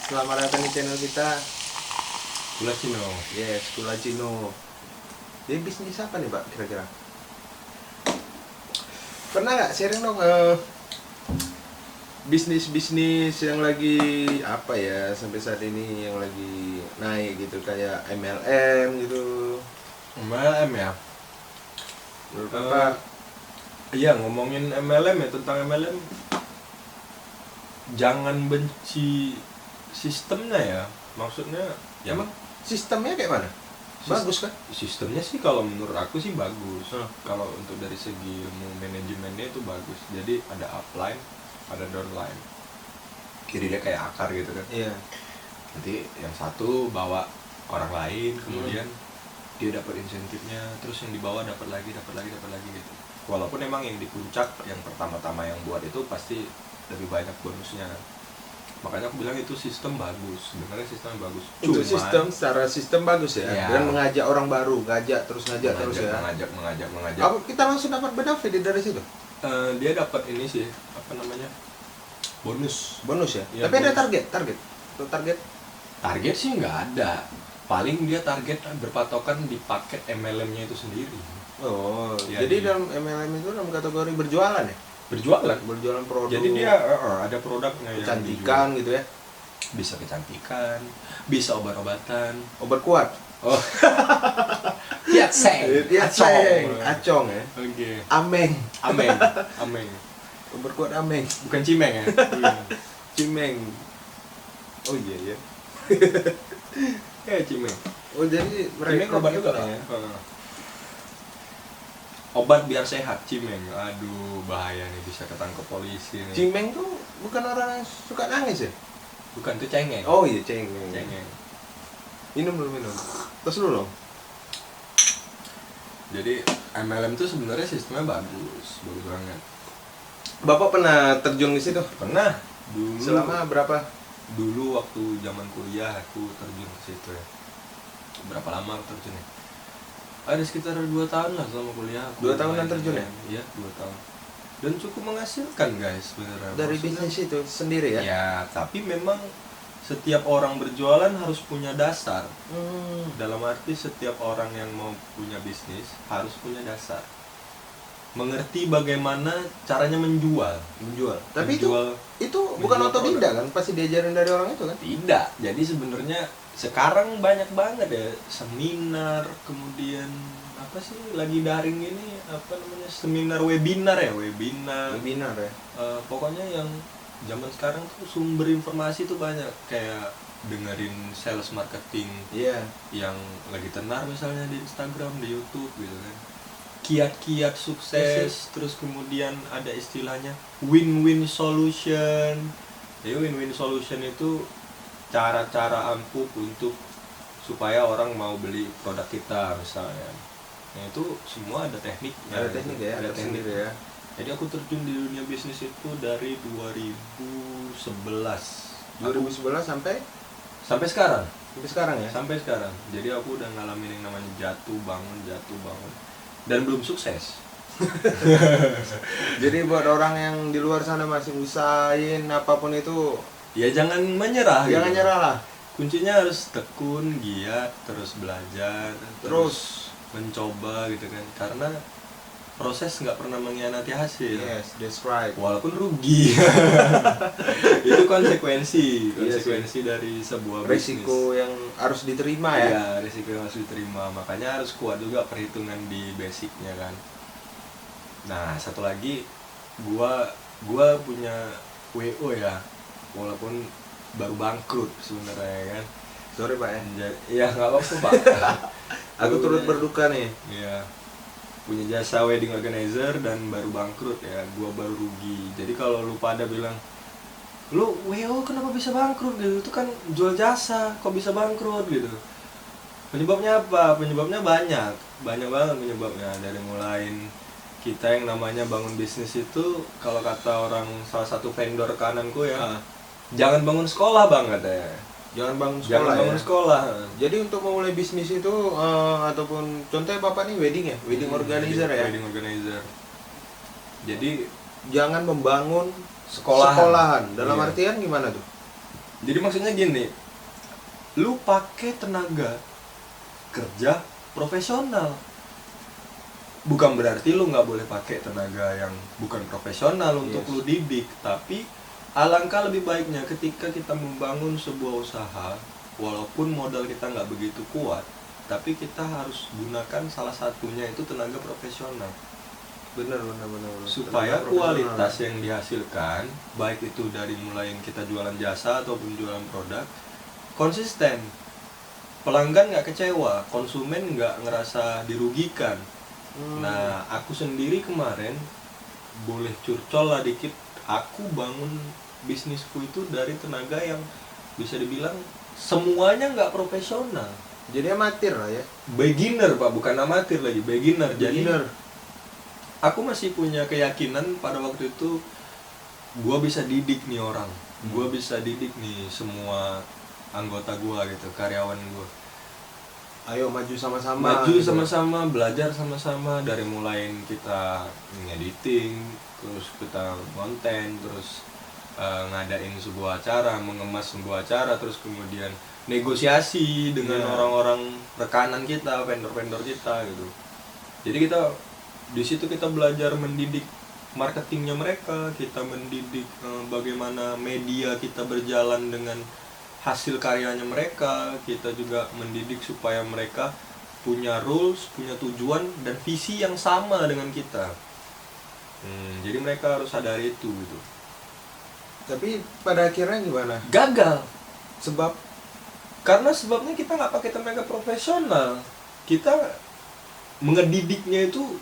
selamat datang di channel kita. Gula Cino. Yes, Gula Cino. Jadi bisnis apa nih Pak kira-kira? Pernah nggak sharing dong bisnis-bisnis yang lagi apa ya sampai saat ini yang lagi naik gitu kayak MLM gitu. MLM ya? Menurut Bapak? Iya, ngomongin MLM ya, tentang MLM, jangan benci sistemnya ya. Maksudnya ya, Emang sistemnya kayak mana? Bagus kan? sistemnya sih kalau menurut aku sih bagus. Hmm. Kalau untuk dari segi ilmu manajemennya itu bagus. Jadi ada upline, ada downline. Jadi dia kayak akar gitu kan. Iya. Nanti yang satu bawa orang lain, kemudian dia dapat insentifnya, terus yang di bawah dapat lagi gitu. Walaupun emang yang di puncak yang pertama-tama yang buat itu pasti lebih banyak bonusnya. Makanya aku bilang itu sistem bagus, sebenarnya sistemnya bagus. Untuk Cuman, secara sistem bagus ya. Iya. Dan mengajak orang baru, ngajak terus ya. mengajak. Apa kita langsung dapat benefit dari situ? Dia dapat ini sih, apa namanya, bonus. Bonus ya? Iya, Tapi ada bonus. target. Untuk target Target sih nggak ada. Paling dia target berpatokan di paket MLM-nya itu sendiri. Oh, Ya, jadi di- dalam MLM itu dalam kategori berjualan ya? Berjualan. Berjualan produk. Jadi dia ada produknya yang kecantikan gitu ya. dijual. Bisa kecantikan, bisa obat-obatan. Obat kuat. Oh, Kiat Seng. Dia acong ya. Oke. Ameng. Ameng. Obat kuat ameng. Bukan cimeng ya? Cimeng. Oh iya ya. Cimeng. Oh jadi Cimeng obat juga kan? ya. Obat biar sehat, cimeng. Aduh, bahaya nih, bisa ketangkep polisi nih. Cimeng tuh bukan orang yang suka nangis ya? Bukan, itu cengeng. Oh iya cengeng. Cengeng. Minum. Terus dulu dong. Jadi MLM itu sebenarnya sistemnya bagus banget. Bapak pernah terjun di situ? Pernah dulu. Selama berapa? Dulu waktu zaman kuliah aku terjun ke situ ya. Berapa lama aku terjunnya? Ada sekitar 2 tahun lah selama kuliah. 2 tahunan terjun ya? Iya, 2 tahun. Dan cukup menghasilkan guys sebenarnya. Dari Maksudnya, bisnis itu sendiri ya? ya, tapi memang setiap orang berjualan harus punya dasar. Dalam arti setiap orang yang mau punya bisnis harus punya dasar. Mengerti bagaimana caranya menjual. Tapi Menjual, itu bukan menjual otodidak kan? Pasti diajarin dari orang itu kan? tidak. Jadi sebenarnya sekarang banyak banget ya seminar, kemudian apa sih lagi daring ini, apa namanya, seminar webinar ya. Webinar ya? Pokoknya yang zaman sekarang tuh sumber informasi tuh banyak, kayak dengerin sales marketing Iya. yang lagi tenar misalnya di Instagram, di YouTube gitu kan, kiat-kiat sukses. Terus kemudian ada istilahnya win-win solution. Jadi win-win solution itu cara-cara ampuh untuk supaya orang mau beli produk kita misalnya. Nah itu semua ada tekniknya. Ada teknik ya? Ada teknik tersendiri ya? Jadi aku terjun di dunia bisnis itu dari 2011. 2011 sampai Sampai sekarang. ya? Sampai sekarang. Jadi aku udah ngalamin yang namanya jatuh bangun. Dan belum sukses. Jadi buat orang yang di luar sana masih usahain apapun itu, Ya jangan menyerah. jangan gitu. nyerah lah. Kuncinya harus tekun, giat, terus belajar, Terus. mencoba gitu kan. Karena proses nggak pernah mengkhianati hasil. Yes, that's right. Walaupun rugi. Itu konsekuensi Iya sih. dari sebuah Resiko bisnis. yang harus diterima ya. Iya, risiko yang harus diterima. Makanya harus kuat juga perhitungan di basicnya kan. Nah, satu lagi, gua punya WO ya, walaupun baru bangkrut sebenarnya kan. Sorry Pak ya. Iya, nggak apa-apa Pak. Aku turut berduka nih. Iya, punya jasa wedding organizer dan baru bangkrut ya. Gua baru rugi. Jadi kalau lu pada bilang, lu WO kenapa bisa bangkrut gitu, itu kan jual jasa kok bisa bangkrut gitu. Penyebabnya apa? Penyebabnya banyak banget penyebabnya. Dari mulain kita yang namanya bangun bisnis itu, kalau kata orang salah satu vendor kananku ya, jangan bangun sekolah banget ya. Jangan bangun Jangan sekolah bangun ya. sekolah. Jadi untuk memulai bisnis itu ataupun contohnya Bapak nih wedding ya, wedding organizer ya. Wedding organizer. Jadi Jangan membangun sekolahan. Dalam Iya. artian gimana tuh? Jadi maksudnya gini, lu pakai tenaga kerja profesional. Bukan berarti lu nggak boleh pakai tenaga yang bukan profesional untuk Yes. lu didik, tapi alangkah lebih baiknya ketika kita membangun sebuah usaha, walaupun modal kita nggak begitu kuat, tapi kita harus gunakan salah satunya itu tenaga profesional. Benar. Supaya Tenaga kualitas profesional. yang dihasilkan, baik itu dari mulai yang kita jualan jasa ataupun jualan produk, konsisten. Pelanggan nggak kecewa, konsumen nggak ngerasa dirugikan. Nah, aku sendiri kemarin boleh curcol lah dikit. Aku bangun bisnisku itu dari tenaga yang bisa dibilang semuanya nggak profesional. Jadi amatir lah ya. Beginner pak, bukan amatir lagi, beginner. Jadi Beginner. aku masih punya keyakinan pada waktu itu gua bisa didik nih orang, gua bisa didik nih semua anggota gua gitu, karyawan gua. Ayo maju sama-sama. Maju gitu. sama-sama, belajar sama-sama dari mulai kita ngediting, terus kita konten, terus ngadain sebuah acara, mengemas sebuah acara, terus kemudian negosiasi dengan Iya. orang-orang rekanan kita, vendor-vendor kita gitu. Jadi kita di situ kita belajar mendidik marketingnya mereka, kita mendidik bagaimana media kita berjalan dengan hasil karyanya mereka, kita juga mendidik supaya mereka punya rules, punya tujuan dan visi yang sama dengan kita. Jadi mereka harus sadari itu gitu. Tapi pada akhirnya gimana? Gagal. Sebab Sebabnya kita nggak pakai tenaga profesional. Kita mengedidiknya itu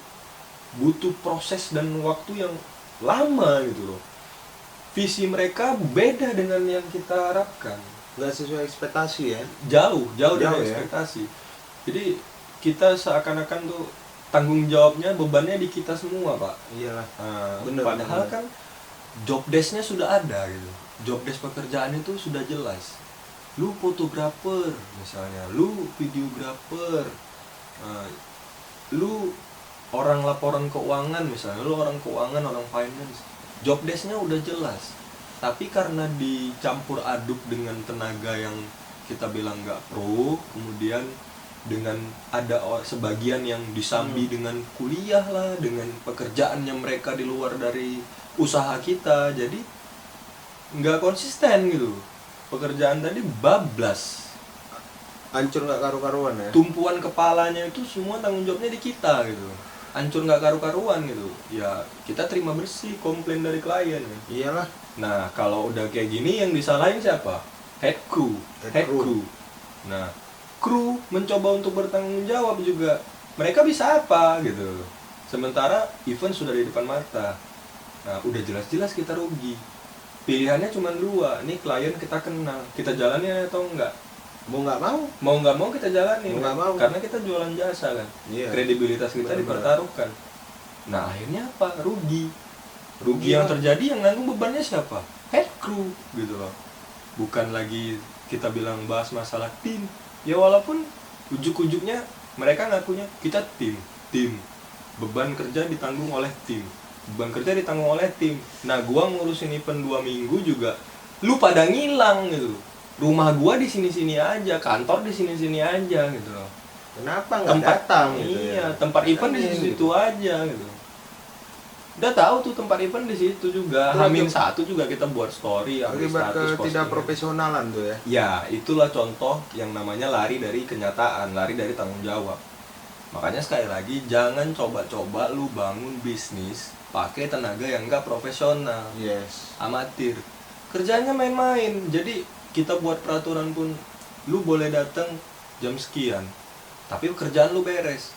butuh proses dan waktu yang lama gitu loh. Visi mereka beda dengan yang kita harapkan. nggak sesuai ekspektasi ya. Jauh Jauh dari ya. ekspektasi. Jadi kita seakan-akan tuh tanggung jawabnya, bebannya di kita semua pak. Iyalah. Nah, Bener, padahal bener. kan job desk-nya sudah ada gitu. Job desk pekerjaan itu sudah jelas. Lu fotografer misalnya, lu videografer, lu orang laporan keuangan misalnya, lu orang keuangan, orang finance. Job desk-nya udah jelas. Tapi karena dicampur aduk dengan tenaga yang kita bilang nggak pro, kemudian dengan ada sebagian yang disambi dengan kuliah lah, dengan pekerjaannya mereka di luar dari usaha kita, jadi nggak konsisten gitu. Pekerjaan tadi bablas, Hancur nggak karu-karuan ya. tumpuan kepalanya itu semua tanggung jawabnya di kita gitu, hancur nggak karu-karuan gitu. Ya kita terima bersih komplain dari klien kan. Iyalah. Nah, kalau udah kayak gini yang disalahin siapa? Head crew. Head crew. Nah, kru mencoba untuk bertanggung jawab juga. Mereka bisa apa gitu. Sementara event sudah di depan mata. Nah, udah jelas-jelas kita rugi. Pilihannya cuma dua. Nih klien kita kenal, kita jalanin atau enggak? Mau nggak mau. Mau nggak mau kita jalanin. Mau nggak kan? mau. Karena kita jualan jasa kan. Iya. Kredibilitas kita Benar-benar. dipertaruhkan. Nah, akhirnya apa? Rugi. Rugi Iya. yang terjadi yang nanggung bebannya siapa? Head crew gitu loh. Bukan lagi kita bilang bahas masalah tim. Ya walaupun ujuk-ujuknya mereka ngakunya kita tim. Beban kerja ditanggung oleh tim. Beban kerja ditanggung oleh tim. Nah, gua ngurusin event 2 minggu juga lu pada ngilang gitu. Rumah gua di sini-sini aja, kantor di sini-sini aja gitu loh. Kenapa nggak datang gitu iya, ya? tempat event di Datangin situ gitu. aja gitu. Udah tahu tuh tempat event di situ juga. Itu Hamin akibat- satu juga kita buat story, update Akibat status, tidak postingan. profesionalan tuh ya. Ya, itulah contoh yang namanya lari dari kenyataan, lari dari tanggung jawab. Makanya sekali lagi jangan coba-coba lu bangun bisnis pakai tenaga yang enggak profesional, Yes. amatir. Kerjanya main-main. Jadi kita buat peraturan pun lu boleh datang jam sekian, tapi kerjaan lu beres.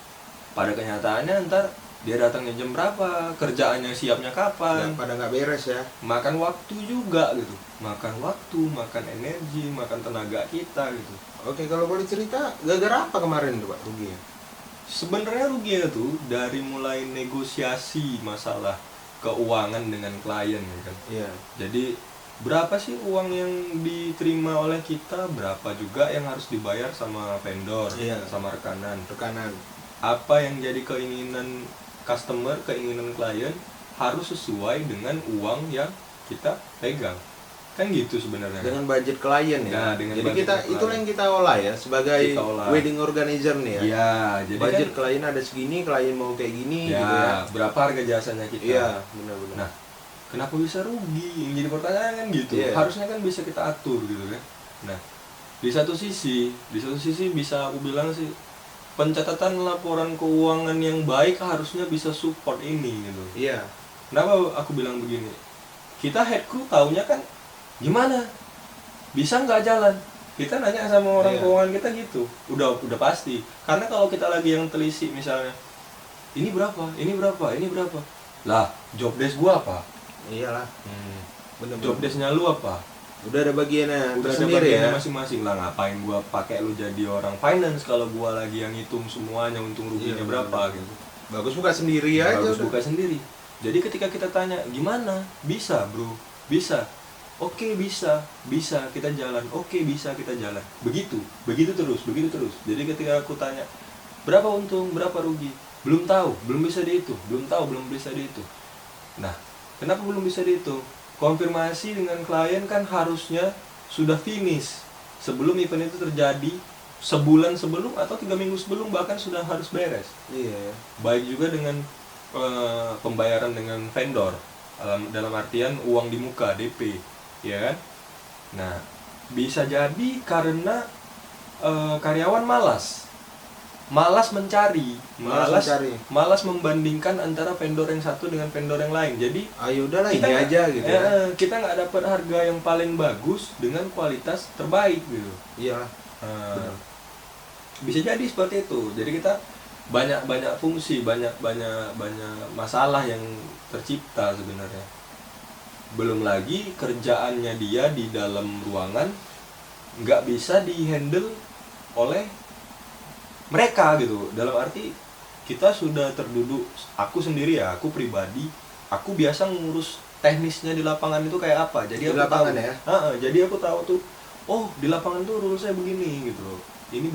Pada kenyataannya ntar dia datangnya jam berapa, kerjaannya siapnya kapan, Pada nggak beres ya. makan waktu juga gitu, makan waktu, makan energi, makan tenaga kita gitu. Oke, kalau boleh cerita, gara-gara apa kemarin tuh Pak ruginya? Sebenarnya ruginya tuh dari mulai negosiasi masalah keuangan dengan klien ya kan. Iya. Jadi berapa sih uang yang diterima oleh kita, berapa juga yang harus dibayar sama vendor, Iya. sama rekanan. Tekanan. Apa yang jadi keinginan customer, keinginan klien harus sesuai dengan uang yang kita pegang. Kan gitu sebenarnya. Dengan budget klien ya. Nah, dengan jadi budget kita klien. itulah yang kita olah ya sebagai Kita olah. wedding organizer nih ya. Iya, jadi Budget kan klien ada segini, klien mau kayak gini ya, gitu ya. berapa harga jasanya kita? Iya, benar-benar. Nah, kenapa bisa rugi? Yang jadi pertanyaan kan gitu. Iya. Harusnya kan bisa kita atur gitu kan. Nah, di satu sisi bisa aku bilang sih pencatatan laporan keuangan yang baik harusnya bisa support ini gitu. Iya. Kenapa aku bilang begini? Kita head crew taunya kan gimana? Bisa nggak jalan? Kita nanya sama orang Iya. keuangan kita gitu. Udah pasti. Karena kalau kita lagi yang telisik misalnya, ini berapa? Ini berapa? Ini berapa? Lah, job desk gua apa? Iyalah. Benar-benar. Job desk-nya lu apa? Udah ada bagiannya Udah ada tersendiri bagiannya ya. masing-masing lah. Ngapain gua pakai lu jadi orang finance kalau gua lagi yang hitung semuanya untung ruginya Iya, berapa benar. gitu. Bagus buka sendiri aja. Harus udah. buka sendiri. Jadi ketika kita tanya, gimana? Bisa bro, bisa. Oke bisa kita jalan. Oke bisa kita jalan. Begitu terus. Jadi ketika aku tanya, berapa untung, berapa rugi? Belum tahu, belum bisa dihitung. Nah, kenapa belum bisa dihitung? Konfirmasi dengan klien kan harusnya sudah finish sebelum event itu terjadi, sebulan sebelum atau 3 minggu sebelum bahkan sudah harus beres. Iya. Baik juga dengan pembayaran dengan vendor dalam artian uang di muka DP, ya kan? Nah, bisa jadi karena karyawan malas mencari, malas membandingkan antara vendor yang satu dengan vendor yang lain. Jadi Ayo udahlah ini nggak- aja gitu ya. kita nggak dapat harga yang paling bagus dengan kualitas terbaik gitu. Iyalah. Bisa jadi seperti itu. Jadi kita banyak fungsi, banyak masalah yang tercipta sebenarnya. Belum lagi kerjaannya dia di dalam ruangan nggak bisa dihandle oleh mereka gitu. Dalam arti kita sudah terduduk, aku sendiri ya, aku pribadi, aku biasa ngurus teknisnya di lapangan itu kayak apa. Jadi Di aku lapangan tahu, ya? jadi aku tahu tuh, oh di lapangan tuh rulesnya begini gitu loh. Ini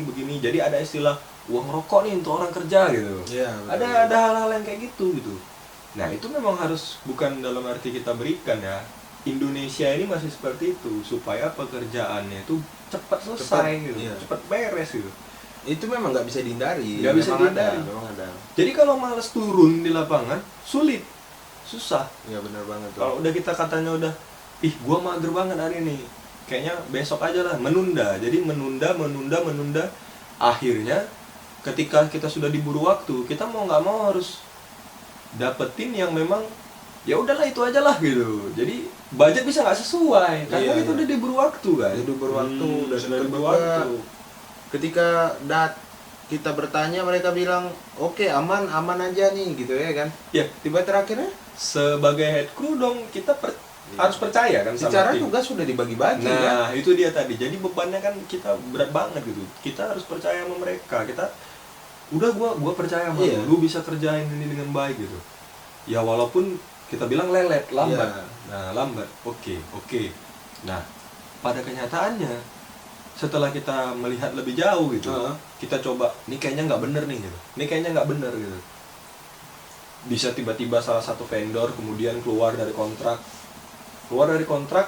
begini. Jadi ada istilah uang rokok nih untuk orang kerja gitu. Iya. Ada hal-hal yang kayak gitu. Nah itu memang harus bukan dalam arti kita berikan ya. Indonesia ini masih seperti itu supaya pekerjaannya itu cepat selesai gitu, iya. cepat beres gitu. Itu memang nggak bisa dihindari. Nggak bisa Memang dihindari. Memang ada. Jadi kalau males turun di lapangan susah. Iya benar banget tuh. Kalau udah kita katanya udah, gua mager banget hari ini, kayaknya besok aja lah, menunda. Jadi menunda. Akhirnya ketika kita sudah diburu waktu, kita mau nggak mau harus dapetin yang memang ya udahlah itu aja lah gitu. Jadi budget bisa nggak sesuai karena Iya, itu udah diburu waktu kan. Udah diburu waktu, dan sudah diburu kedua, waktu. Ketika kita bertanya mereka bilang oke aman aja nih gitu ya kan. Ya, Tiba terakhirnya sebagai head crew dong kita harus percaya kan sama secara tim. tugas sudah dibagi-bagi kan. Nah, itu dia tadi. Jadi bebannya kan kita berat banget gitu. Kita harus percaya sama mereka. Kita udah gua percaya sama Iya. lu bisa kerjain ini dengan baik gitu. Ya walaupun kita bilang lambat. Iya. Nah, lambat. Oke. Nah, pada kenyataannya setelah kita melihat lebih jauh gitu, kita coba, ini kayaknya nggak bener nih gitu. Ini kayaknya nggak bener gitu. Bisa tiba-tiba salah satu vendor kemudian keluar dari kontrak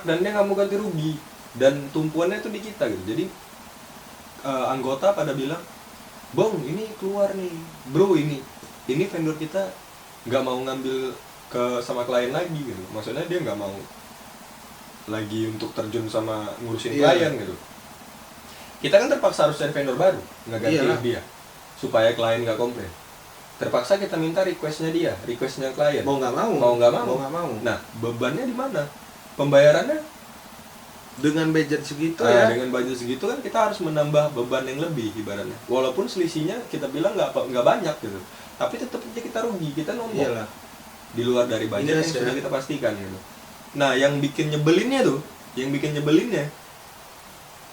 dan dia nggak mau ganti rugi dan tumpuannya itu di kita gitu. Jadi anggota pada bilang, bang ini keluar nih bro, ini vendor kita nggak mau ngambil sama klien lagi gitu. Maksudnya dia nggak mau lagi untuk terjun sama ngurusin klien gitu. Kita kan terpaksa harus cari vendor baru, nggak ganti dia supaya klien nggak komplain. Terpaksa kita minta requestnya klien. Mau nggak mau. Nah, bebannya di mana? Pembayarannya Dengan budget segitu dengan budget segitu kan kita harus menambah beban yang lebih ibaratnya. Walaupun selisihnya kita bilang nggak banyak gitu, tapi tetap aja kita rugi, kita nombok. Iyalah. Di luar dari budget yang sudah kita pastikan gitu. Nah, yang bikin nyebelinnya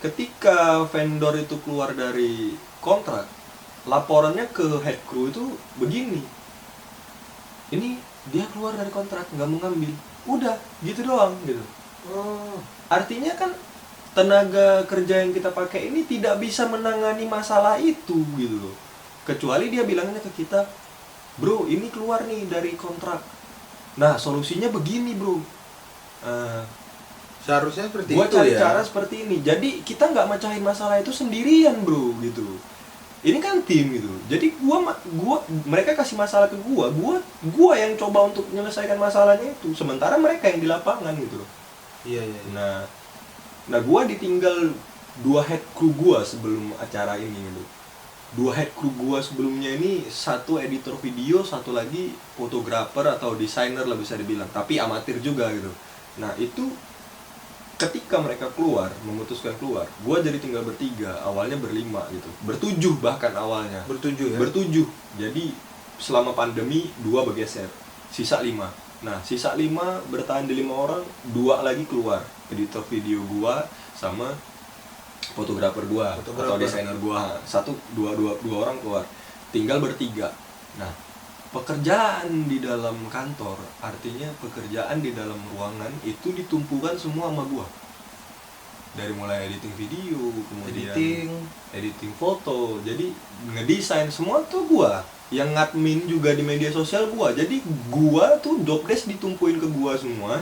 ketika vendor itu keluar dari kontrak, laporannya ke head crew itu begini, ini dia keluar dari kontrak nggak mau ngambil, udah gitu doang gitu. Artinya kan tenaga kerja yang kita pakai ini tidak bisa menangani masalah itu gitu loh, kecuali dia bilangnya ke kita, bro ini keluar nih dari kontrak, nah solusinya begini bro. Seharusnya seperti Gua itu cari ya. cara seperti ini. Jadi kita nggak mecahin masalah itu sendirian, bro, gitu. Ini kan tim gitu. Jadi mereka kasih masalah ke gua yang coba untuk menyelesaikan masalahnya itu. Sementara mereka yang di lapangan gitu loh. Iya, iya. Nah, gua ditinggal 2 head crew gua sebelum acara ini gitu. 2 head crew gua sebelumnya ini, satu editor video, satu lagi fotografer atau desainer lah bisa dibilang, tapi amatir juga gitu. Nah, itu ketika mereka memutuskan keluar, gua jadi tinggal bertiga, awalnya berlima gitu. Bertujuh bahkan awalnya. Bertujuh ya. Bertujuh. Jadi selama pandemi 2 bergeser, sisa 5. Nah, sisa 5 bertahan di 5 orang, 2 lagi keluar. Editor video gua sama fotografer gua atau desainer gua. Dua orang keluar. Tinggal bertiga. Nah, pekerjaan di dalam kantor, artinya pekerjaan di dalam ruangan itu ditumpukan semua sama gua. Dari mulai editing video, kemudian editing foto, jadi ngedesain semua tuh gua. Yang ngadmin juga di media sosial gua. Jadi gua tuh job desk ditumpuin ke gua semua.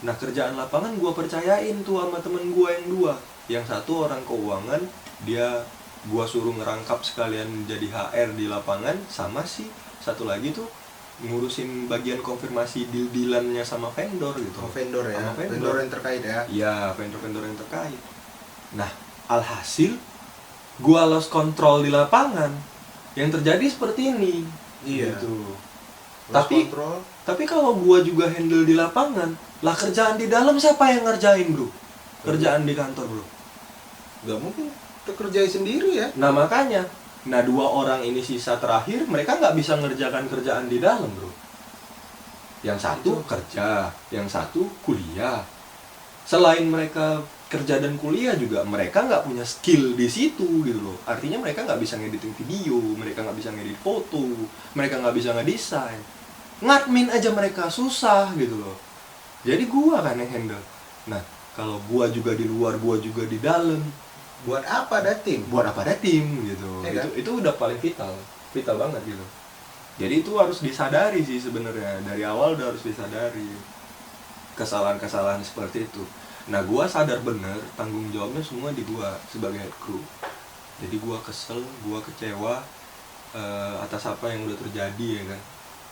Nah, kerjaan lapangan gua percayain tuh sama temen gua yang 2. Yang satu orang keuangan, gua suruh ngerangkap sekalian jadi HR di lapangan, sama si satu lagi tuh ngurusin bagian konfirmasi deal-dealannya sama vendor gitu. Vendor ya. Vendor yang terkait ya. Iya, vendor-vendor yang terkait. Nah, alhasil gua lost control di lapangan. Yang terjadi seperti ini. Iya. Gitu. Kontrol. Tapi kalau gua juga handle di lapangan, lah kerjaan di dalam siapa yang ngerjain, bro? Kerjaan di kantor, bro. Gak mungkin kerjain sendiri ya. Nah, makanya. Nah, 2 orang ini sisa terakhir, mereka nggak bisa ngerjakan kerjaan di dalam, bro. Yang satu kerja, yang satu kuliah. Selain mereka kerja dan kuliah juga, mereka nggak punya skill di situ gitu loh. Artinya mereka nggak bisa ngediting video, mereka nggak bisa ngedit foto, mereka nggak bisa ngedesain. Ngadmin aja mereka susah gitu loh. Jadi gua kan yang handle. Nah, kalau gua juga di luar, gua juga di dalam, buat apa ada tim? Gitu. Ya, kan? Itu udah paling vital banget gitu. Jadi itu harus disadari sih sebenarnya, dari awal udah harus disadari kesalahan-kesalahan seperti itu. Nah, gua sadar bener tanggung jawabnya semua di gua sebagai head crew. Jadi gua kesel, gua kecewa atas apa yang udah terjadi ya kan.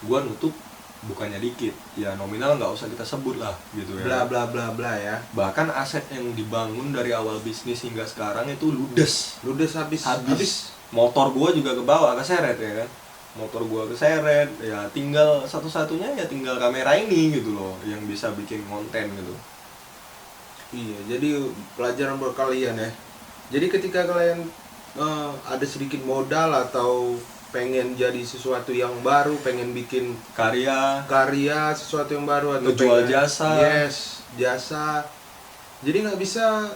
Gua nutup bukannya dikit, ya nominal nggak usah kita sebut lah gitu ya. Bla bla bla bla ya. Bahkan aset yang dibangun dari awal bisnis hingga sekarang itu ludes habis. Motor gua juga kebawa, keseret ya kan. Motor gua keseret, ya tinggal satu-satunya ya tinggal kamera ini gitu loh yang bisa bikin konten gitu. Iya, jadi pelajaran buat kalian ya. Jadi ketika kalian ada sedikit modal atau pengen jadi sesuatu yang baru, pengen bikin karya sesuatu yang baru atau jual pengen, jasa. Yes, jasa. Jadi nggak bisa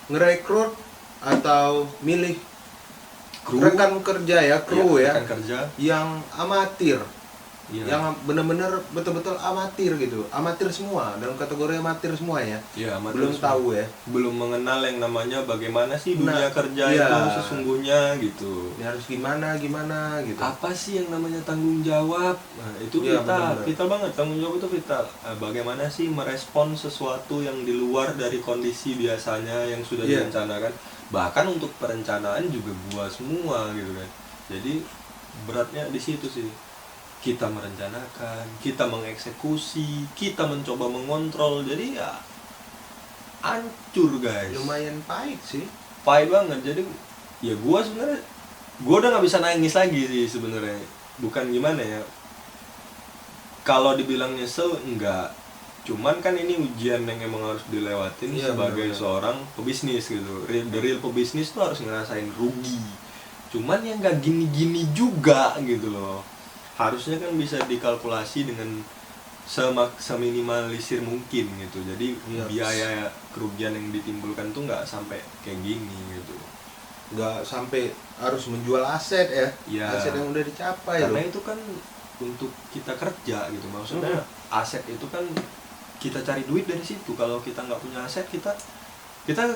ngerekrut atau milih rekan kerja ya, kru ya, rekan kerja yang amatir. Iya. Yang benar-benar betul-betul amatir gitu, amatir semua, dalam kategori amatir semua ya. Iya, belum semua. Tahu ya, belum mengenal yang namanya bagaimana sih dunia kerja itu sesungguhnya gitu. Ini harus gimana gitu. Apa sih yang namanya tanggung jawab? Nah, itu vital banget, tanggung jawab itu vital. Bagaimana sih merespon sesuatu yang di luar dari kondisi biasanya yang sudah direncanakan. Bahkan untuk perencanaan juga gua semua gitu kan. Jadi beratnya di situ sih. Kita merencanakan, kita mengeksekusi, kita mencoba mengontrol, jadi ya hancur guys. Lumayan pahit sih. Pahit banget. Jadi ya gue udah nggak bisa nangis lagi sih sebenarnya. Bukan gimana ya? Kalau dibilang nyesel enggak. Cuman kan ini ujian yang emang harus dilewatin sebagai seorang pebisnis gitu. The real pebisnis tuh harus ngerasain rugi. Cuman yang nggak gini-gini juga gitu loh. Harusnya kan bisa dikalkulasi dengan seminimalisir mungkin gitu. Jadi biaya kerugian yang ditimbulkan tuh nggak sampai kayak gini gitu. Nggak sampai harus menjual aset ya. Aset yang udah dicapai. Karena itu kan untuk kita kerja gitu. Maksudnya aset itu kan kita cari duit dari situ. Kalau kita nggak punya aset, kita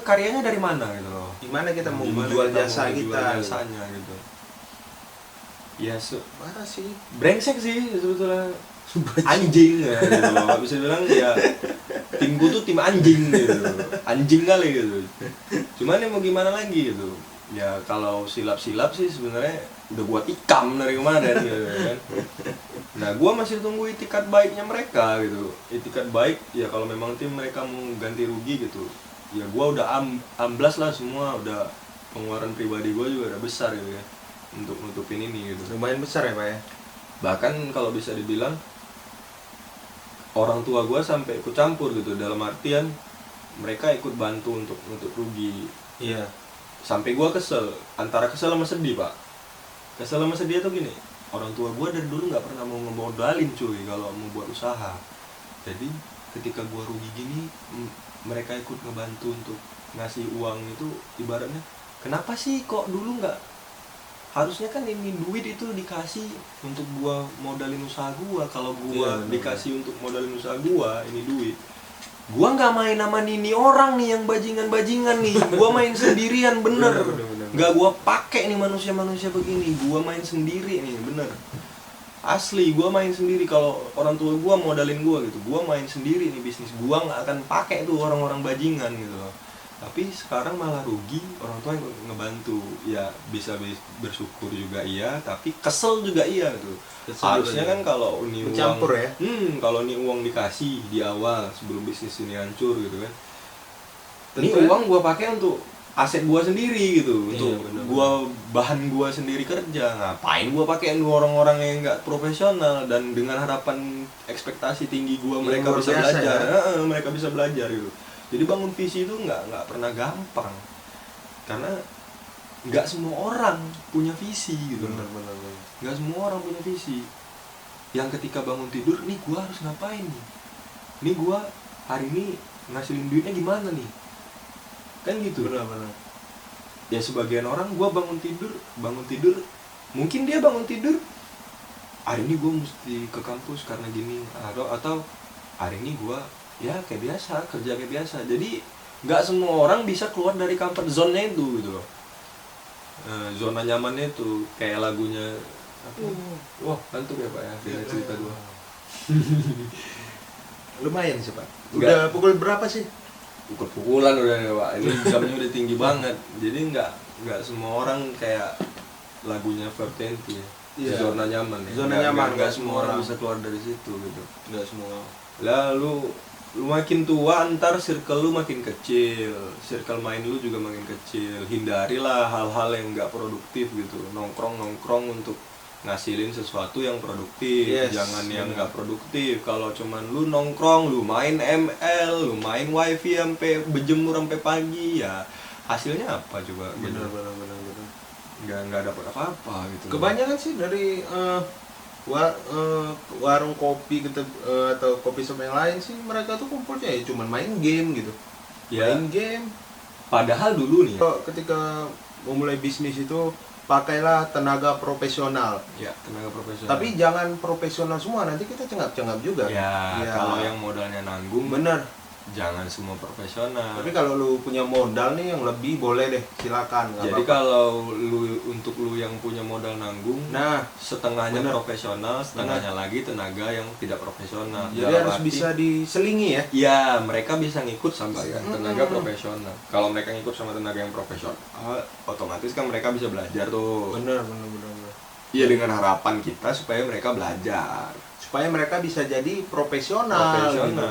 karyanya dari mana gitu loh. Gimana kita mau menjual jasa kita? Jasanya gitu. Ya, marah sih, brengsek sih sebetulnya, anjing ya gitu loh. Bisa bilang ya Timku tuh tim anjing gitu, anjing kali gitu. Cuman ya mau gimana lagi gitu. Ya kalau silap-silap sih sebenarnya udah gua tikam dari kemarin gitu kan. Nah gua masih tunggu itikat baiknya mereka gitu. Itikat baik ya kalau memang tim mereka mau ganti rugi gitu. Ya gua udah amblas lah semua, udah pengeluaran pribadi gua juga udah besar gitu ya untuk nutupin ini gitu. Lumayan besar ya Pak ya. Bahkan kalau bisa dibilang orang tua gua sampai ikut campur gitu, dalam artian mereka ikut bantu untuk nutup rugi. Iya. Sampai gua kesel, antara kesel sama sedih pak. Kesel sama sedih tuh gini, orang tua gua dari dulu nggak pernah mau ngemodalin cuy kalau mau buat usaha. Jadi ketika gua rugi gini, mereka ikut ngebantu untuk ngasih uang itu, ibaratnya kenapa sih kok dulu nggak, harusnya kan ini duit itu dikasih untuk gua modalin usaha gua. Kalau gua dikasih untuk modalin usaha gua ini duit, gua nggak main sama ini orang nih yang bajingan nih, gua main sendirian bener. Nggak gua pakai nih manusia begini, gua main sendiri nih bener. Asli gua main sendiri. Kalau orang tua gua modalin gua gitu, gua main sendiri nih bisnis, gua nggak akan pakai tuh orang-orang bajingan gitu loh. Tapi sekarang malah rugi, orang tua yang ngebantu. Ya bisa bersyukur juga iya, tapi kesel juga iya gitu. Harusnya kan kalau ini mencampur uang, ya. Kalau ini uang dikasih di awal sebelum bisnis ini hancur gitu kan. Ini Tentu uang gua pakai untuk aset gua sendiri gitu, Iya, untuk bener-bener. gua bahan gua sendiri kerja. Ngapain gua pakai orang-orang yang nggak profesional dan dengan harapan ekspektasi tinggi gua Yang mereka luar bisa biasa, belajar. ya? Mereka bisa belajar gitu. Jadi bangun visi itu nggak pernah gampang, karena nggak semua orang punya visi gitu. Benar. Nggak semua orang punya visi. Yang ketika bangun tidur, nih gua harus ngapain nih? Nih gua hari ini ngasilin duitnya gimana nih? Kan gitu. Benar. Ya sebagian orang gua bangun tidur, mungkin dia bangun tidur hari ini gua mesti ke kampus karena gini, atau hari ini gua ya kayak biasa, kerja kayak biasa. Jadi nggak semua orang bisa keluar dari comfort zone-nya itu gitu loh. Zona nyamannya itu kayak lagunya apa? Wah, ngantuk ya Pak ya, dengan cerita gua. Lumayan sih Pak. Enggak. Udah pukul berapa sih? Pukul-pukulan udah ya Pak. Ini jamnya udah tinggi banget. Jadi nggak semua orang kayak lagunya Vertenti ya. Iya. Zona nyaman ya. Zona nyaman, Nggak nggak semua semua orang orang. bisa keluar dari situ gitu. Enggak semua. Lalu lu makin tua, ntar circle lu makin kecil, circle main lu juga makin kecil. Hindarilah hal-hal yang nggak produktif gitu. Nongkrong untuk ngasilin sesuatu yang produktif. Yes, Jangan yang benar. nggak produktif. Kalau cuman lu nongkrong, lu main ML, lu main wifi sampai berjemur sampai pagi, ya hasilnya apa coba gitu. Benar. Nggak dapat apa-apa gitu. Kebanyakan sih dari warung kopi gitu, atau kopi shop yang lain sih, mereka tuh kumpulnya ya cuman main game gitu. Ya. Main game. Padahal dulu nih ya, Ketika memulai bisnis itu pakailah tenaga profesional. ya tenaga profesional. Tapi jangan profesional semua, nanti kita cengap-cengap juga. Ya, kalau yang modalnya nanggung, bener. jangan semua profesional. Tapi kalau lu punya modal nih yang lebih, boleh deh, silakan. nggak Jadi apa-apa. kalau untuk lu yang punya modal nanggung, Nah, setengahnya bener. profesional, setengahnya lagi tenaga yang tidak profesional. jadi Dalam harus arti, bisa diselingi ya. ya mereka bisa ngikut sama yang tenaga profesional. Kalau mereka ngikut sama tenaga yang profesional, otomatis kan mereka bisa belajar tuh. Bener. Iya, dengan harapan kita supaya mereka belajar. Supaya mereka bisa jadi profesional. Gitu.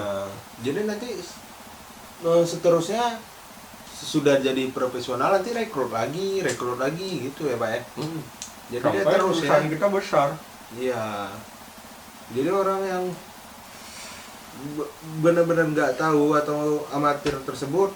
Jadi nanti seterusnya sudah jadi profesional, nanti rekrut lagi gitu ya Pak ya. Jadi dia Sampai terus ya. perusahaan kita besar. Iya. Jadi orang yang benar-benar nggak tahu atau amatir tersebut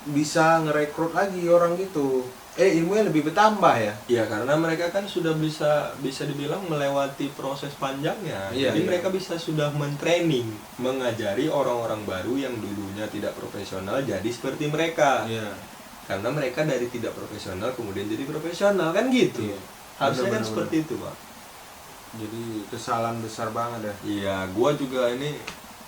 bisa ngerekrut lagi orang gitu. Ilmunya lebih bertambah ya. Iya, karena mereka kan sudah bisa dibilang melewati proses panjangnya. Iya, Jadi iya. mereka sudah mentraining, mengajari orang-orang baru yang dulunya tidak profesional jadi seperti mereka. Iya. Karena mereka dari tidak profesional kemudian jadi profesional, kan gitu. Iya. Harusnya kan Benar-benar. seperti itu, Pak. Jadi kesalahan besar banget ya. Iya, gua juga ini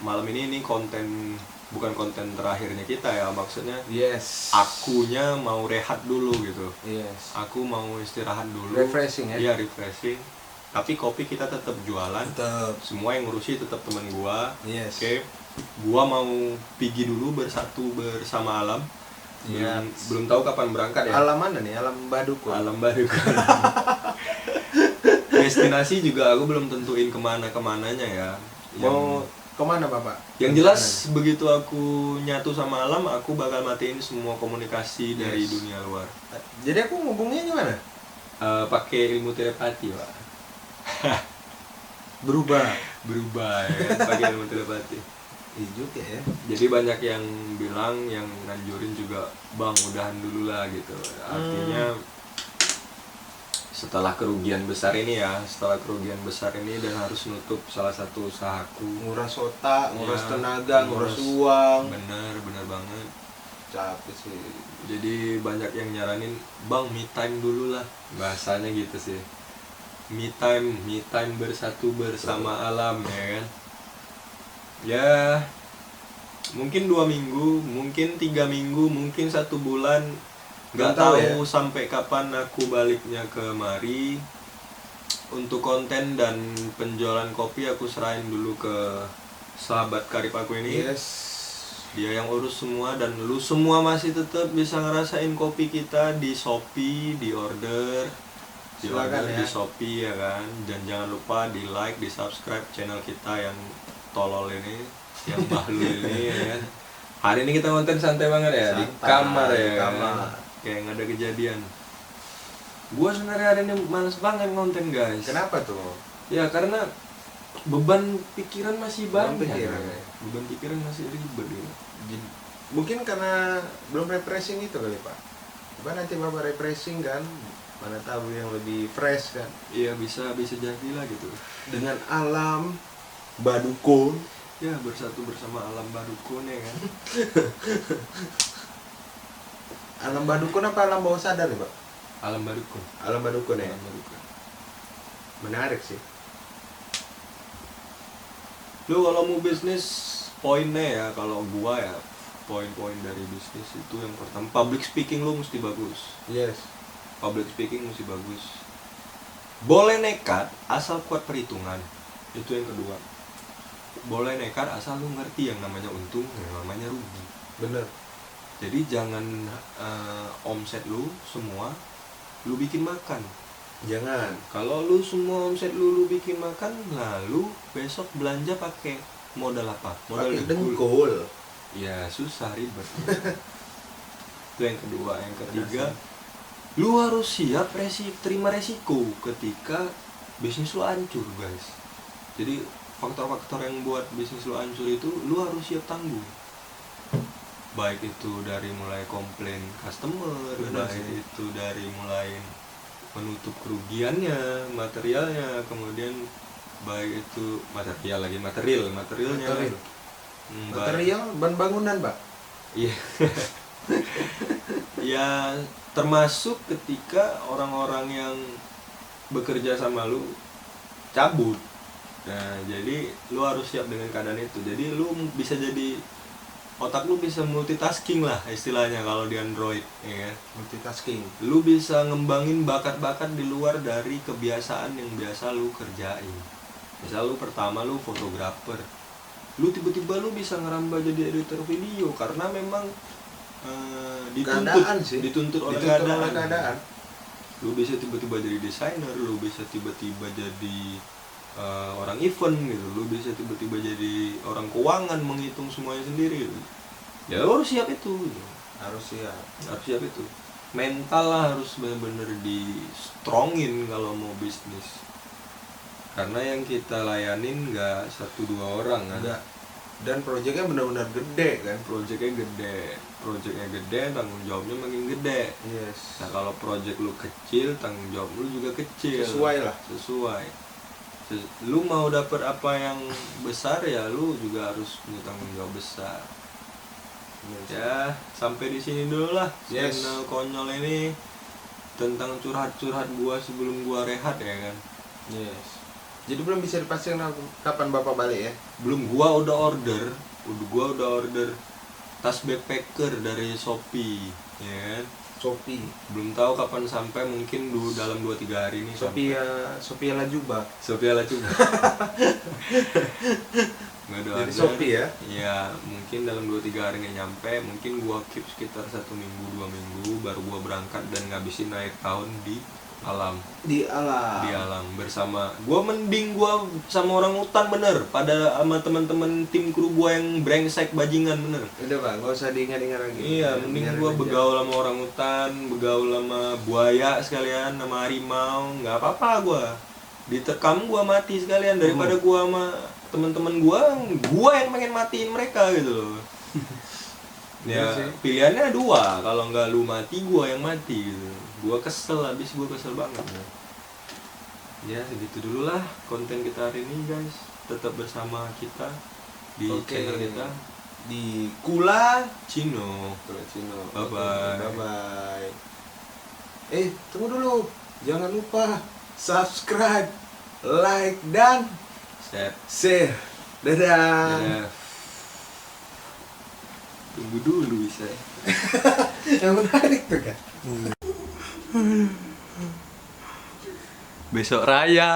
malam ini konten, bukan konten terakhirnya kita ya, maksudnya Yes. akunya mau rehat dulu gitu. Yes. Aku mau istirahat dulu. Refreshing ya. Iya, refreshing. Tapi kopi kita tetap jualan. Tetap. Semua yang ngurusi tetap teman gua. Yes. Oke. Gua mau pergi dulu bersatu bersama alam. Iya. Belum tahu kapan berangkat ya. Alam mana nih? Alam Badukun. Alam baru. Destinasi juga aku belum tentuin kemananya ya. Mau kemana Bapak? Yang jelas begitu aku nyatu sama alam, aku bakal matiin semua komunikasi dari Yes. dunia luar. Jadi aku ngubungnya gimana? Pakai ilmu telepati, Pak. Berubah. Berubah ya, pakai ilmu telepati. Iya juga ya. Jadi banyak yang bilang, yang nganjurin juga, bang udahan dulu lah gitu. Artinya setelah kerugian besar ini dan harus nutup salah satu usahaku. Nguras otak, nguras Ya, tenaga, nguras uang. Bener banget. Capek sih. Jadi banyak yang nyaranin, bang me time dulu lah, bahasanya gitu sih. Me time bersatu bersama alam ya kan. Ya mungkin 2 minggu, mungkin 3 minggu, mungkin 1 bulan, nggak Belum tahu tahu ya. sampai kapan aku baliknya kemari. Untuk konten dan penjualan kopi aku serahin dulu ke sahabat karib aku ini. Yes. Dia yang urus semua, dan lu semua masih tetap bisa ngerasain kopi kita di Shopee, di order Silakan ya. di Shopee ya kan. Dan jangan lupa di like, di subscribe channel kita yang tolol ini, yang bahlul ini ya kan. Hari ini kita konten santai banget ya, di Santai, kamar ya di kan? kamar. Kayak nggak ada kejadian. Gua sebenarnya hari ini males banget konten guys. Kenapa tuh? Ya karena beban pikiran masih Beban banyak. pikiran, ya. ya. Beban pikiran masih ribet ya. Mungkin karena belum refreshing itu kali Pak. Coba nanti Bapak refreshing kan, mana tahu yang lebih fresh kan. Iya bisa jadi lah gitu. Dengan alam Badukun. Ya bersatu bersama alam Badukun ya kan. Alam Badukun apa alam bawah sadar nih Pak? Alam Badukun. Alam Badukun ya. Alam Badukun. Menarik sih. Lu kalau mau bisnis, poinnya ya, kalau gua ya, poin-poin dari bisnis itu yang pertama, public speaking lu mesti bagus. Yes. Public speaking mesti bagus. Boleh nekat asal kuat perhitungan. Itu yang kedua. Boleh nekat asal lu ngerti yang namanya untung, yang namanya rugi. Bener. Jadi jangan omset lu semua lu bikin makan. Jangan. Kalau lu semua omset lu bikin makan, lalu besok belanja pakai modal apa? Modal Pakai dengkul. Ya susah, ribet. Itu yang kedua. Yang ketiga, lu harus siap terima resiko ketika bisnis lu hancur guys. Jadi faktor-faktor yang buat bisnis lu hancur itu lu harus siap tanggung. Baik itu dari mulai komplain customer, Benar baik sih. itu dari mulai menutup kerugiannya, materialnya, kemudian baik itu materialnya. Material. baik- Material ban bangunan Pak. Iya. Ya termasuk ketika orang-orang yang bekerja sama lu cabut. Nah, jadi lu harus siap dengan keadaan itu. Jadi lu bisa jadi, otak lu bisa multitasking lah istilahnya kalau di Android, ya kan? Multitasking. Lu bisa ngembangin bakat-bakat di luar dari kebiasaan yang biasa lu kerjain. Misal lu pertama lu fotografer, lu tiba-tiba lu bisa ngerambah jadi editor video karena memang Keadaan sih. dituntut oleh keadaan. Lu bisa tiba-tiba jadi desainer, lu bisa tiba-tiba jadi orang event gitu, lu bisa tiba-tiba jadi orang keuangan, menghitung semuanya sendiri gitu. Ya lu harus siap itu gitu. Harus siap itu. Mental lah harus benar-benar di strongin kalau mau bisnis, karena yang kita layanin nggak 1-2 orang kan. Enggak. Dan proyeknya benar-benar gede kan. Proyeknya gede, tanggung jawabnya makin gede. Yes. Nah kalau proyek lu kecil, tanggung jawab lu juga kecil. Sesuai lah. Lu mau dapet apa yang besar ya lu juga harus punya tanggung jawab besar. Yes. Ya sampai di sini dulu lah. Yes. Channel konyol ini tentang curhat-curhat gua sebelum gua rehat ya kan. Yes. Jadi belum bisa dipastikan kapan Bapak balik ya? Belum, gua udah order tas backpacker dari Shopee, ya kan? Shopee. Belum tahu kapan sampai, mungkin dalam 2-3 hari ini sampai. Sophia Lajuba. Sophia Lajuba. Nggak ada Jadi harga. Shopee ya? Iya, mungkin dalam 2-3 hari nggak nyampe. Mungkin gua keep sekitar 1 minggu 2 minggu baru gua berangkat dan ngabisin akhir tahun di alam. Di alam. Di alam bersama gua, mending gua sama orang hutan bener pada sama teman-teman tim kru gua yang brengsek bajingan bener. Udah Pak, nggak usah diingat-ingat lagi. Iya, mending Biarin gua aja. begaul sama orang hutan, begaul sama buaya sekalian, sama harimau, nggak apa-apa gua. Diterkam gua mati sekalian daripada gua sama teman-teman gua yang pengen matiin mereka gitu loh. Ya, Iya sih. pilihannya 2, kalau nggak lu mati, gua yang mati gitu. Gua kesel banget ya. Ya, segitu dulu lah konten kita hari ini guys. Tetap bersama kita di Oke. channel kita Di Kula Cino. Cino. Bye-bye. Bye-bye. Tunggu dulu. Jangan lupa subscribe, like, dan Set. share. Dadah. Dadah. Tunggu dulu bisa. Yang menarik tuh kan. Besok raya.